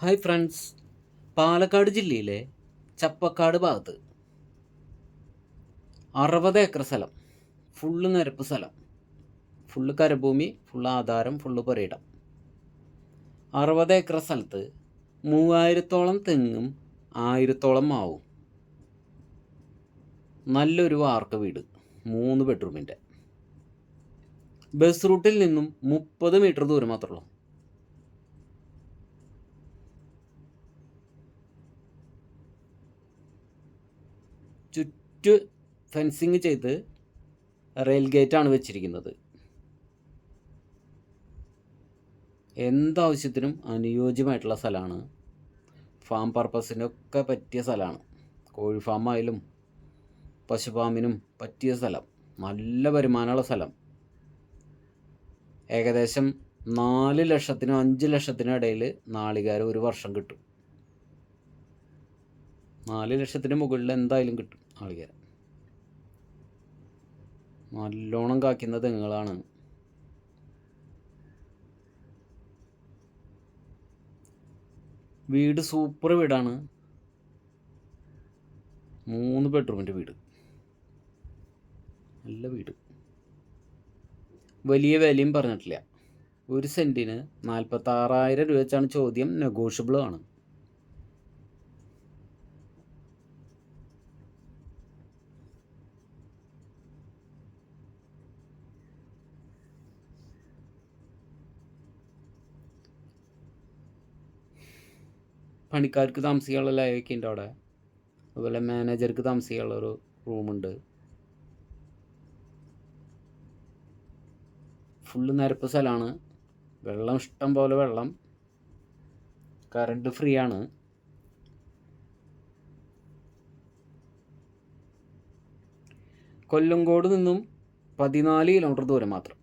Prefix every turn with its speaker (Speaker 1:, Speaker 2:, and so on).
Speaker 1: Hi friends, Palakkad ജില്ലയിലെ ചപ്പക്കാട് ഭാഗത്ത് 60 acre സ്ഥലം, ഫുള്ള് നിരപ്പ് സ്ഥലം, ഫുള്ള് കരഭൂമി, ഫുള്ള് ആധാരം, ഫുള്ള് പുരയിടം. 60 ഏക്കർ സ്ഥലത്ത് 3000-ഓളം തെങ്ങും 1000-ഓളം മാവും. നല്ലൊരു വാർക്ക വീട്, 3 ബെഡ്റൂമിൻ്റെ. ബസ് റൂട്ടിൽ നിന്നും 30 മീറ്റർ ദൂരം മാത്രമേ ഉള്ളൂ. ചുറ്റ് ഫെൻസിങ് ചെയ്ത് റെയിൽ ഗേറ്റാണ് വെച്ചിരിക്കുന്നത്. എന്താവശ്യത്തിനും അനുയോജ്യമായിട്ടുള്ള സ്ഥലമാണ്. ഫാം പർപ്പസിനൊക്കെ പറ്റിയ സ്ഥലമാണ്. കോഴി ഫാമായാലും പശുഫാമിനും പറ്റിയ സ്ഥലം, നല്ല വരുമാനമുള്ള സ്ഥലം. ഏകദേശം 4 ലക്ഷത്തിനും 5 ലക്ഷത്തിനും ഇടയിൽ നാളികേരം ഒരു വർഷം കിട്ടും. 4 ലക്ഷത്തിന് മുകളിൽ എന്തായാലും കിട്ടും നാളികേരം. നല്ലോണം കായ്ക്കുന്ന തെങ്ങുകളാണ്. വീട് സൂപ്പർ വീടാണ്. 3 ബെഡ്റൂമിൻ്റെ വീട്, നല്ല വീട്. വലിയ വിലയും പറഞ്ഞിട്ടില്ല. 1 സെൻറ്റിന് 46,000 രൂപ വെച്ചാണ് ചോദ്യം. നെഗോഷ്യബിൾ ആണ്. പണിക്കാർക്ക് താമസിക്കാനുള്ള ലൈവൊക്കെ ഉണ്ട് അവിടെ. അതുപോലെ മാനേജർക്ക് താമസിക്കാനുള്ള ഒരു റൂമുണ്ട്. ഫുള്ള് നിരപ്പ് സ്ഥലമാണ്. വെള്ളം ഇഷ്ടം പോലെ വെള്ളം. കറണ്ട് ഫ്രീ ആണ്. കൊല്ലങ്കോട് നിന്നും 14 കിലോമീറ്റർ ദൂരം മാത്രം.